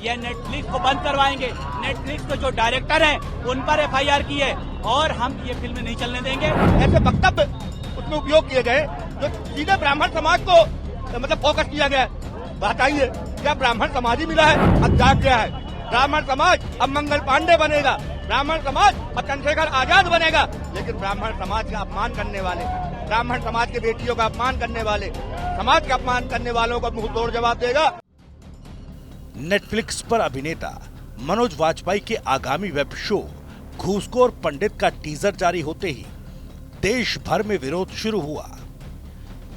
ये नेटफ्लिक्स को बंद करवाएंगे। नेटफ्लिक्स के जो डायरेक्टर हैं उन पर FIR की है और हम ये फिल्म नहीं चलने देंगे। ऐसे वक्तव्य उसमें उपयोग किए गए जो सीधे ब्राह्मण समाज को मतलब फोकस किया गया। बताइए क्या ब्राह्मण समाज ही मिला है? अब जाग गया है ब्राह्मण समाज। अब मंगल पांडे बनेगा ब्राह्मण समाज, अब चंद्रशेखर आजाद बनेगा। लेकिन ब्राह्मण समाज का अपमान करने वाले, ब्राह्मण समाज के बेटियों का अपमान करने वाले, समाज का अपमान करने वालों को मुंह तोड़ जवाब देगा। नेटफ्लिक्स पर अभिनेता मनोज वाजपेयी के आगामी वेब शो घूसखोर पंडित का टीजर जारी होते ही देश भर में विरोध शुरू हुआ।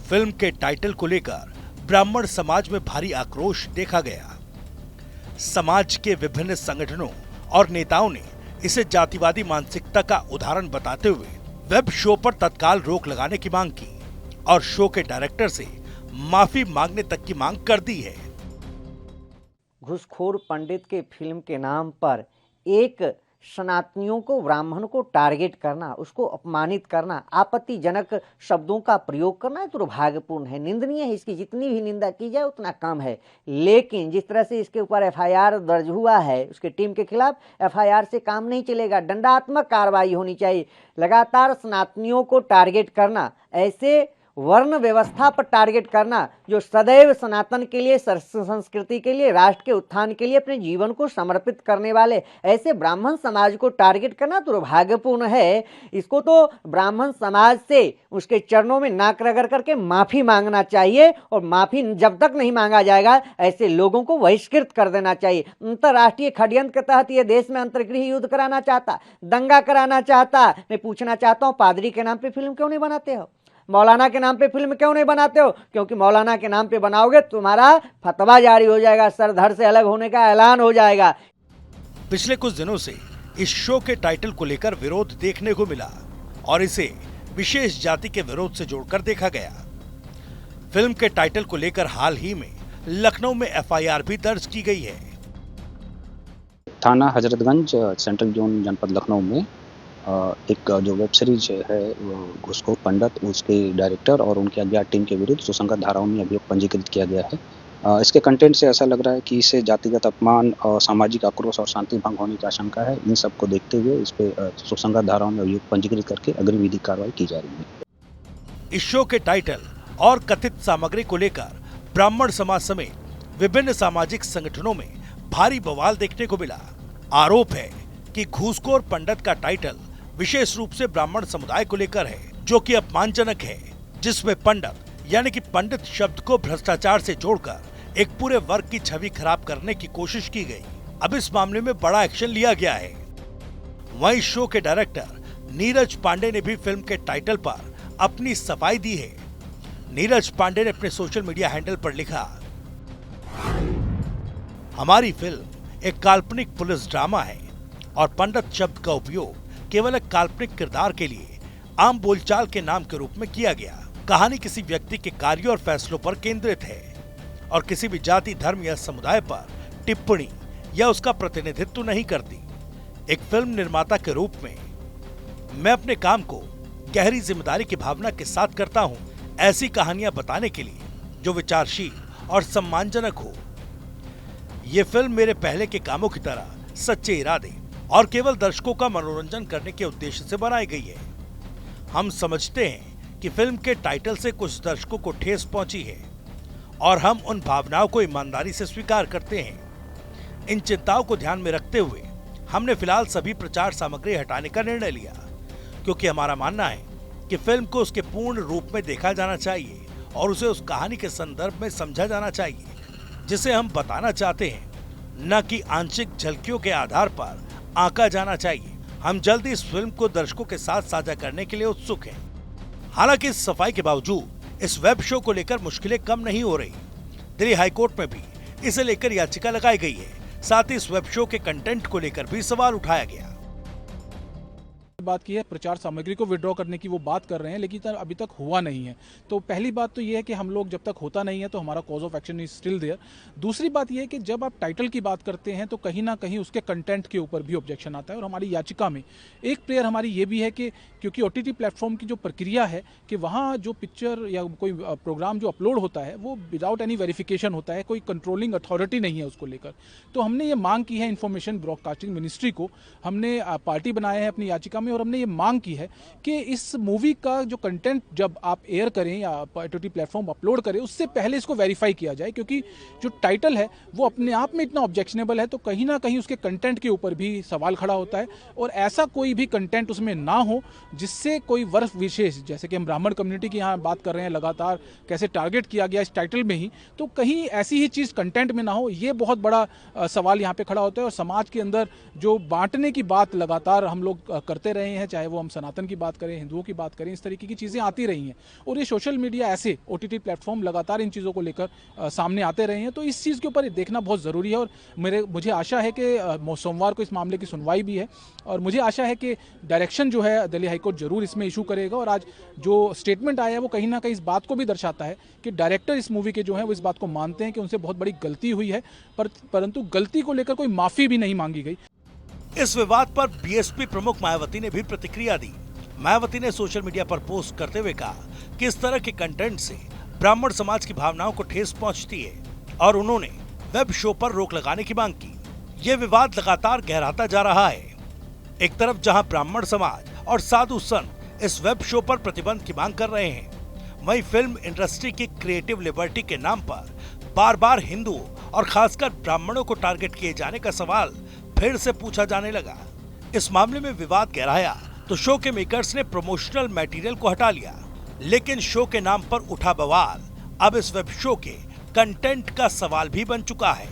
फिल्म के टाइटल को लेकर ब्राह्मण समाज में भारी आक्रोश देखा गया। समाज के विभिन्न संगठनों और नेताओं ने इसे जातिवादी मानसिकता का उदाहरण बताते हुए वेब शो पर तत्काल रोक लगाने की मांग की और शो के डायरेक्टर से माफी मांगने तक की मांग कर दी है। घूसखोर पंडित के फिल्म के नाम पर एक सनातनियों को, ब्राह्मण को टारगेट करना, उसको अपमानित करना, आपत्तिजनक शब्दों का प्रयोग करना दुर्भाग्यपूर्ण है, निंदनीय है। इसकी जितनी भी निंदा की जाए उतना कम है। लेकिन जिस तरह से इसके ऊपर FIR दर्ज हुआ है, उसके टीम के खिलाफ FIR से काम नहीं चलेगा, दंडात्मक कार्रवाई होनी चाहिए। लगातार सनातनियों को टारगेट करना, ऐसे वर्ण व्यवस्था पर टारगेट करना जो सदैव सनातन के लिए, संस्कृति के लिए, राष्ट्र के उत्थान के लिए अपने जीवन को समर्पित करने वाले ऐसे ब्राह्मण समाज को टारगेट करना दुर्भाग्यपूर्ण है। इसको तो ब्राह्मण समाज से उसके चरणों में नाक रगड़ करके माफी मांगना चाहिए और माफी जब तक नहीं मांगा जाएगा ऐसे लोगों को बहिष्कृत कर देना चाहिए। अंतर्राष्ट्रीय षड्यंत्र के तहत ये देश में अंतर्गृह युद्ध कराना चाहता, दंगा कराना चाहता। मैं पूछना चाहता हूँ, पादरी के नाम पे फिल्म क्यों नहीं बनाते हो? मौलाना के नाम पे फिल्म क्यों नहीं बनाते हो? क्योंकि मौलाना के नाम पे बनाओगे तुम्हारा फतवा जारी हो जाएगा, सर धड़ से अलग होने का ऐलान हो जाएगा। पिछले कुछ दिनों से इस शो के टाइटल को लेकर विरोध देखने को मिला और इसे विशेष जाति के विरोध से जोड़कर देखा गया। फिल्म के टाइटल को लेकर हाल ही में लखनऊ में FIR भी दर्ज की गई है। थाना हजरतगंज सेंट्रल जोन जनपद लखनऊ में एक जो वेब सीरीज है वो घूसखोर पंडित, उसके डायरेक्टर और उनके अज्ञात टीम के विरुद्ध सुसंगत धाराओं में अभियोग पंजीकृत किया गया है। इसके कंटेंट से ऐसा लग रहा है कि इससे जातिगत अपमान और सामाजिक आक्रोश और शांति भंग होने की आशंका है। इन सबको देखते हुए इस पे सुसंगत धाराओं में अभियोग पंजीकृत करके अग्रिम विधिक कार्रवाई की जा रही है। इस शो के टाइटल और कथित सामग्री को लेकर ब्राह्मण समाज समेत विभिन्न सामाजिक संगठनों में भारी बवाल देखने को मिला। आरोप है कि घूसखोर पंडित का टाइटल विशेष रूप से ब्राह्मण समुदाय को लेकर है, जो कि अपमानजनक है, जिसमें पंडित यानी कि पंडित शब्द को भ्रष्टाचार से जोड़कर एक पूरे वर्ग की छवि खराब करने की कोशिश की गई। अब इस मामले में बड़ा एक्शन लिया गया है। वहीं शो के डायरेक्टर नीरज पांडे ने भी फिल्म के टाइटल पर अपनी सफाई दी है। नीरज पांडे ने अपने सोशल मीडिया हैंडल पर लिखा, हमारी फिल्म एक काल्पनिक पुलिस ड्रामा है और पंडित शब्द का उपयोग केवल एक काल्पनिक किरदार के लिए आम बोलचाल के नाम के रूप में किया गया। कहानी किसी व्यक्ति के कार्यों और फैसलों पर केंद्रित है और किसी भी जाति, धर्म या समुदाय पर टिप्पणी या उसका प्रतिनिधित्व नहीं करती। एक फिल्म निर्माता के रूप में मैं अपने काम को गहरी जिम्मेदारी की भावना के साथ करता हूं, ऐसी कहानियां बताने के लिए जो विचारशील और सम्मानजनक हो। ये फिल्म मेरे पहले के कामों की तरह सच्चे इरादे और केवल दर्शकों का मनोरंजन करने के उद्देश्य से बनाई गई है। हम समझते हैं कि फिल्म के टाइटल से कुछ दर्शकों को ठेस पहुंची है और हम उन भावनाओं को ईमानदारी से स्वीकार करते हैं। इन चिंताओं को ध्यान में रखते हुए हमने फिलहाल सभी प्रचार सामग्री हटाने का निर्णय लिया, क्योंकि हमारा मानना है कि फिल्म को उसके पूर्ण रूप में देखा जाना चाहिए और उसे उस कहानी के संदर्भ में समझा जाना चाहिए जिसे हम बताना चाहते हैं, न कि आंशिक झलकियों के आधार पर आंका जाना चाहिए। हम जल्द इस फिल्म को दर्शकों के साथ साझा करने के लिए उत्सुक हैं। हालांकि इस सफाई के बावजूद इस वेब शो को लेकर मुश्किलें कम नहीं हो रही। दिल्ली हाईकोर्ट में भी इसे लेकर याचिका लगाई गई है। साथ ही इस वेब शो के कंटेंट को लेकर भी सवाल उठाया गया। बात की है प्रचार सामग्री को विड्रॉ करने की, वो बात कर रहे हैं, लेकिन अभी तक हुआ नहीं है। तो पहली बात तो ये है कि हम लोग जब तक होता नहीं है तो हमारा cause of action is still there. दूसरी बात ये है कि जब आप टाइटल की बात करते हैं तो कहीं ना कहीं उसके कंटेंट के ऊपर भी ऑब्जेक्शन आता है। और हमारी याचिका में एक प्रेयर हमारी ये भी है कि क्योंकि OTT प्लेटफॉर्म की जो प्रक्रिया है कि वहाँ जो पिक्चर या कोई प्रोग्राम जो अपलोड होता है वो विदाउट एनी वेरिफिकेशन होता है, कोई कंट्रोलिंग अथॉरिटी नहीं है उसको लेकर। तो हमने ये मांग की है इन्फॉर्मेशन ब्रॉडकास्टिंग मिनिस्ट्री को, हमने पार्टी बनाए हैं अपनी याचिका में, और हमने ये मांग की है कि इस मूवी का जो कंटेंट जब आप एयर करें या OTT प्लेटफॉर्म अपलोड करें उससे पहले इसको वेरीफाई किया जाए, क्योंकि जो टाइटल है वो अपने आप में इतना ऑब्जेक्शनेबल है तो कहीं ना कहीं उसके कंटेंट के ऊपर भी सवाल खड़ा होता है। और ऐसा कोई भी कंटेंट उसमें ना हो जिससे कोई वर्ग विशेष, जैसे कि हम ब्राह्मण कम्युनिटी की यहाँ बात कर रहे हैं लगातार, कैसे टारगेट किया गया इस टाइटल में ही, तो कहीं ऐसी ही चीज़ कंटेंट में ना हो, ये बहुत बड़ा सवाल यहाँ पे खड़ा होता है। और समाज के अंदर जो बांटने की बात लगातार हम लोग करते रहे हैं, चाहे वो हम सनातन की बात करें, हिंदुओं की बात करें, इस तरीके की चीज़ें आती रही हैं। और ये सोशल मीडिया ऐसे OTT प्लेटफॉर्म लगातार इन चीज़ों को लेकर सामने आते रहे हैं, तो इस चीज़ के ऊपर देखना बहुत ज़रूरी है। और मुझे आशा है कि सोमवार को इस मामले की सुनवाई भी है, और मुझे आशा है कि डायरेक्शन जो है दिल्ली हाईकोर्ट जरूर इसमें इशू करेगा। और आज जो स्टेटमेंट आया है वो कहीं ना कहीं इस बात को भी दर्शाता है कि डायरेक्टर इस मूवी के जो है वो इस बात को मानते हैं कि उनसे बहुत बड़ी गलती हुई है, परंतु गलती को लेकर कोई माफ़ी भी नहीं मांगी गई। इस विवाद पर BSP प्रमुख मायावती ने भी प्रतिक्रिया दी। मायावती ने सोशल मीडिया पर पोस्ट करते हुए कहा कि इस तरह के कंटेंट से ब्राह्मण समाज की भावनाओं को ठेस पहुंचती है, और उन्होंने वेब शो पर रोक लगाने की मांग की। ये विवाद लगातार गहराता जा रहा है। एक तरफ जहां ब्राह्मण समाज और साधु संत इस वेब शो पर प्रतिबंध की मांग कर रहे हैं, वहीं फिल्म इंडस्ट्री की क्रिएटिव लिबर्टी के नाम पर बार बार हिंदुओं और खासकर ब्राह्मणों को टारगेट किए जाने का सवाल फिर से पूछा जाने लगा। इस मामले में विवाद गहराया तो शो के मेकर्स ने प्रमोशनल मटेरियल को हटा लिया, लेकिन शो के नाम पर उठा बवाल अब इस वेब शो के कंटेंट का सवाल भी बन चुका है।